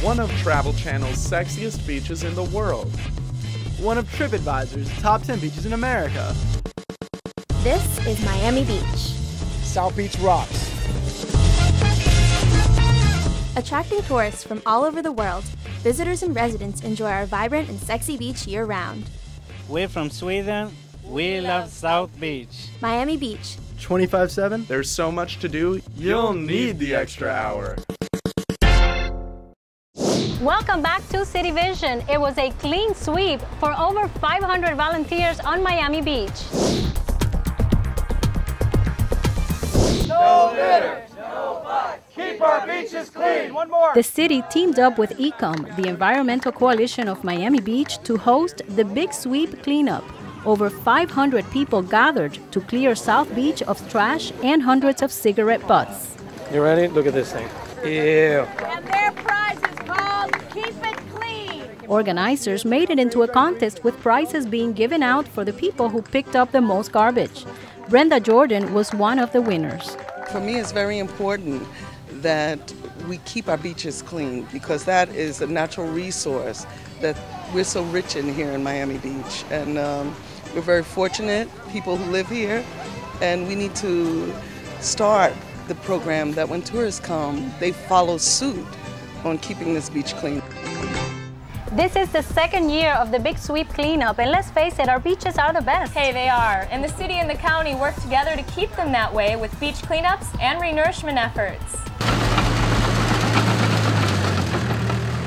One of Travel Channel's sexiest beaches in the world. One of TripAdvisor's top 10 beaches in America. This is Miami Beach. South Beach rocks. Attracting tourists from all over the world, visitors and residents enjoy our vibrant and sexy beach year-round. We're from Sweden. We love South Beach. Miami Beach. 24/7. There's so much to do, you'll need the extra hour. Welcome back to CityVision. It was a clean sweep for over 500 volunteers on Miami Beach. No litter, no fight. Keep our beaches clean. One more. The city teamed up with ECOM, the environmental coalition of Miami Beach, to host the Big Sweep Cleanup. Over 500 people gathered to clear South Beach of trash and hundreds of cigarette butts. You ready? Look at this thing. Ew. And their prize is called Keep It Clean. Organizers made it into a contest with prizes being given out for the people who picked up the most garbage. Brenda Jordan was one of the winners. For me, it's very important that we keep our beaches clean because that is a natural resource that we're so rich in here in Miami Beach. And we're very fortunate, people who live here, and we need to start the program that when tourists come, they follow suit on keeping this beach clean. This is the second year of the Big Sweep Cleanup, and let's face it, our beaches are the best. Hey, they are. And the city and the county work together to keep them that way with beach cleanups and renourishment efforts.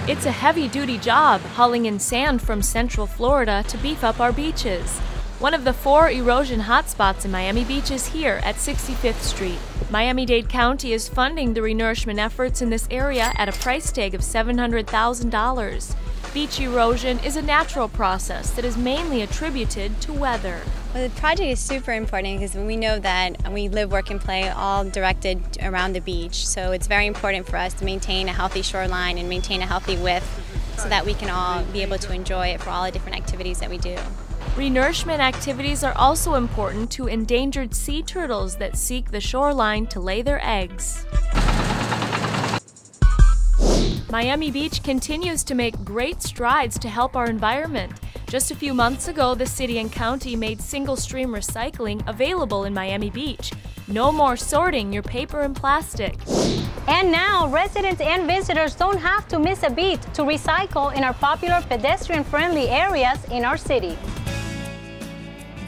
It's a heavy-duty job hauling in sand from Central Florida to beef up our beaches. One of the 4 erosion hotspots in Miami Beach is here at 65th Street. Miami-Dade County is funding the renourishment efforts in this area at a price tag of $700,000. Beach erosion is a natural process that is mainly attributed to weather. Well, the project is super important because we know that we live, work, and play all directed around the beach. So it's very important for us to maintain a healthy shoreline and maintain a healthy width so that we can all be able to enjoy it for all the different activities that we do. Renourishment activities are also important to endangered sea turtles that seek the shoreline to lay their eggs. Miami Beach continues to make great strides to help our environment. Just a few months ago, the city and county made single-stream recycling available in Miami Beach. No more sorting your paper and plastic. And now, residents and visitors don't have to miss a beat to recycle in our popular pedestrian-friendly areas in our city.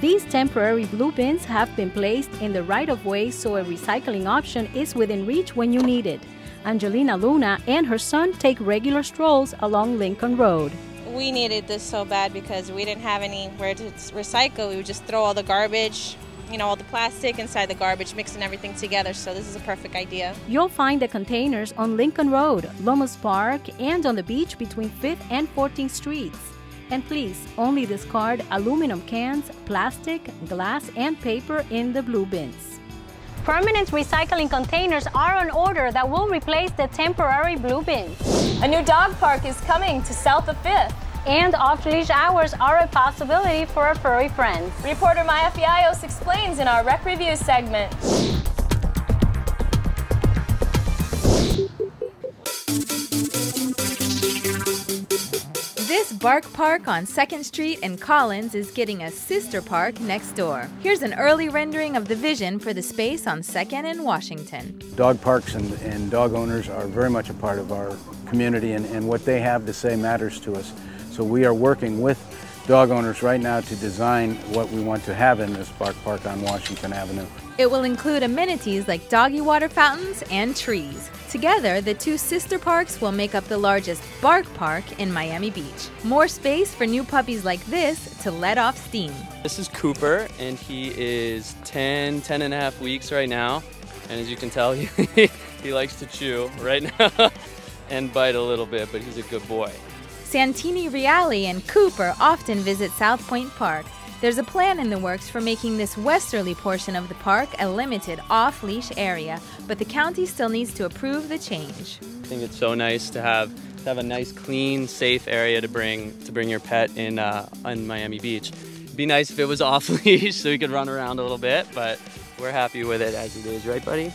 These temporary blue bins have been placed in the right-of-way so a recycling option is within reach when you need it. Angelina Luna and her son take regular strolls along Lincoln Road. We needed this so bad because we didn't have anywhere to recycle. We would just throw all the garbage, all the plastic inside the garbage, mixing everything together. So this is a perfect idea. You'll find the containers on Lincoln Road, Lomas Park, and on the beach between 5th and 14th Streets. And please, only discard aluminum cans, plastic, glass, and paper in the blue bins. Permanent recycling containers are on order that will replace the temporary blue bins. A new dog park is coming to south of 5th. And off-leash hours are a possibility for our furry friends. Reporter Maya Fiallos explains in our Rec Review segment. This Bark Park on 2nd Street in Collins is getting a sister park next door. Here's an early rendering of the vision for the space on 2nd and Washington. Dog parks and dog owners are very much a part of our community, and what they have to say matters to us. So we are working with dog owners right now to design what we want to have in this Bark Park on Washington Avenue. It will include amenities like doggy water fountains and trees. Together, the 2 sister parks will make up the largest Bark Park in Miami Beach. More space for new puppies like this to let off steam. This is Cooper, and he is 10 and a half weeks right now. And as you can tell, he likes to chew right now and bite a little bit, but he's a good boy. Santini, Reali, and Cooper often visit South Point Park. There's a plan in the works for making this westerly portion of the park a limited off-leash area, but the county still needs to approve the change. I think it's so nice to have a nice, clean, safe area to bring your pet in on Miami Beach. It'd be nice if it was off-leash so he could run around a little bit, but we're happy with it as it is, right, buddy?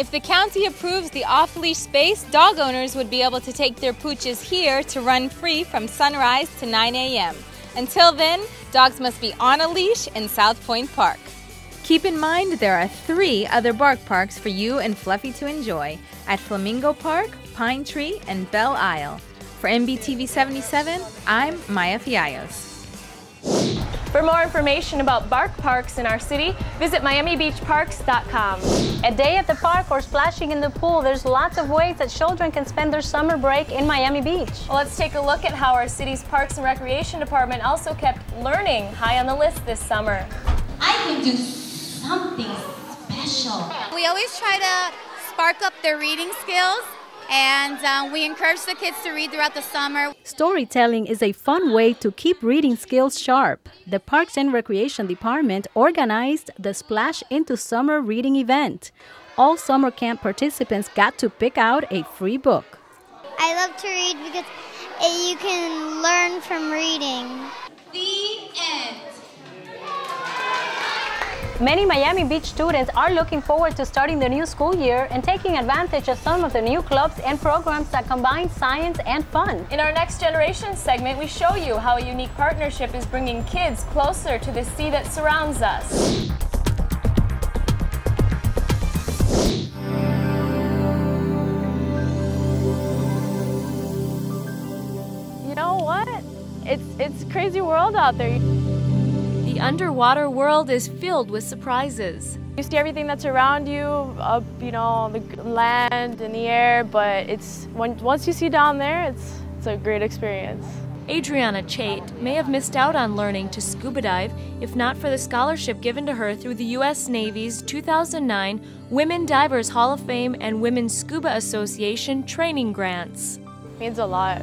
If the county approves the off-leash space, dog owners would be able to take their pooches here to run free from sunrise to 9 a.m. Until then, dogs must be on a leash in South Point Park. Keep in mind there are 3 other bark parks for you and Fluffy to enjoy at Flamingo Park, Pine Tree, and Belle Isle. For MBTV 77, I'm Maya Fiallos. For more information about bark parks in our city, visit miamibeachparks.com. A day at the park or splashing in the pool, there's lots of ways that children can spend their summer break in Miami Beach. Well, let's take a look at how our city's Parks and Recreation Department also kept learning high on the list this summer. I can do something special. We always try to spark up their reading skills, and we encourage the kids to read throughout the summer. Storytelling is a fun way to keep reading skills sharp. The Parks and Recreation Department organized the Splash into Summer reading event. All summer camp participants got to pick out a free book. I love to read because you can learn from reading. The end. Many Miami Beach students are looking forward to starting the new school year and taking advantage of some of the new clubs and programs that combine science and fun. In our Next Generation segment, we show you how a unique partnership is bringing kids closer to the sea that surrounds us. You know what? It's a crazy world out there. The underwater world is filled with surprises. You see everything that's around you, up, the land and the air, but once you see down there, it's a great experience. Adriana Chait may have missed out on learning to scuba dive if not for the scholarship given to her through the U.S. Navy's 2009 Women Divers Hall of Fame and Women's Scuba Association training grants. It means a lot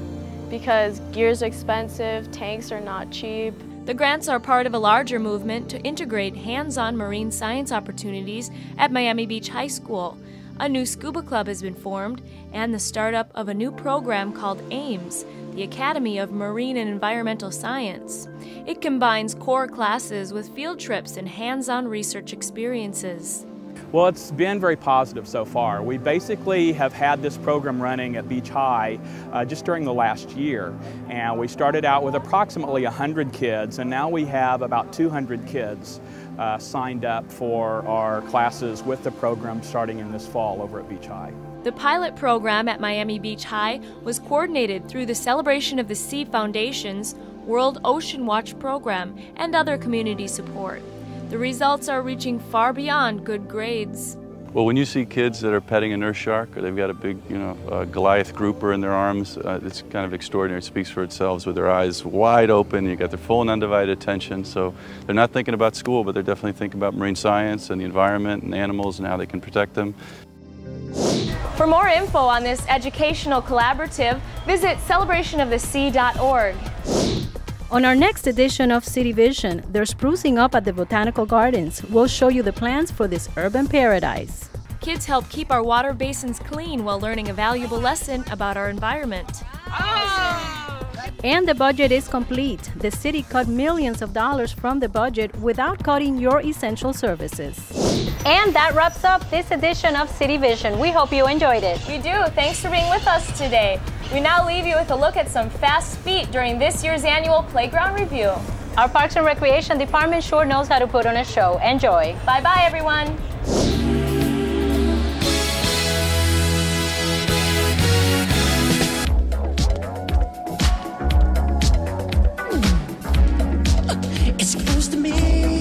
because gear's expensive, tanks are not cheap. The grants are part of a larger movement to integrate hands-on marine science opportunities at Miami Beach High School. A new scuba club has been formed, and the startup of a new program called AIMS, the Academy of Marine and Environmental Science. It combines core classes with field trips and hands-on research experiences. Well, it's been very positive so far. We basically have had this program running at Beach High just during the last year. And we started out with approximately 100 kids, and now we have about 200 kids signed up for our classes with the program starting in this fall over at Beach High. The pilot program at Miami Beach High was coordinated through the Celebration of the Sea Foundation's World Ocean Watch program and other community support. The results are reaching far beyond good grades. Well, when you see kids that are petting a nurse shark, or they've got a big, Goliath grouper in their arms, it's kind of extraordinary. It speaks for itself. With their eyes wide open, you got their full and undivided attention. So they're not thinking about school, but they're definitely thinking about marine science and the environment and animals and how they can protect them. For more info on this educational collaborative, visit celebrationofthesea.org. On our next edition of City Vision, they're sprucing up at the Botanical Gardens. We'll show you the plans for this urban paradise. Kids help keep our water basins clean while learning a valuable lesson about our environment. And the budget is complete. The city cut millions of dollars from the budget without cutting your essential services. And that wraps up this edition of City Vision. We hope you enjoyed it. We do. Thanks for being with us today. We now leave you with a look at some fast feet during this year's annual Playground Review. Our Parks and Recreation Department sure knows how to put on a show. Enjoy. Bye-bye, everyone. It's close to me.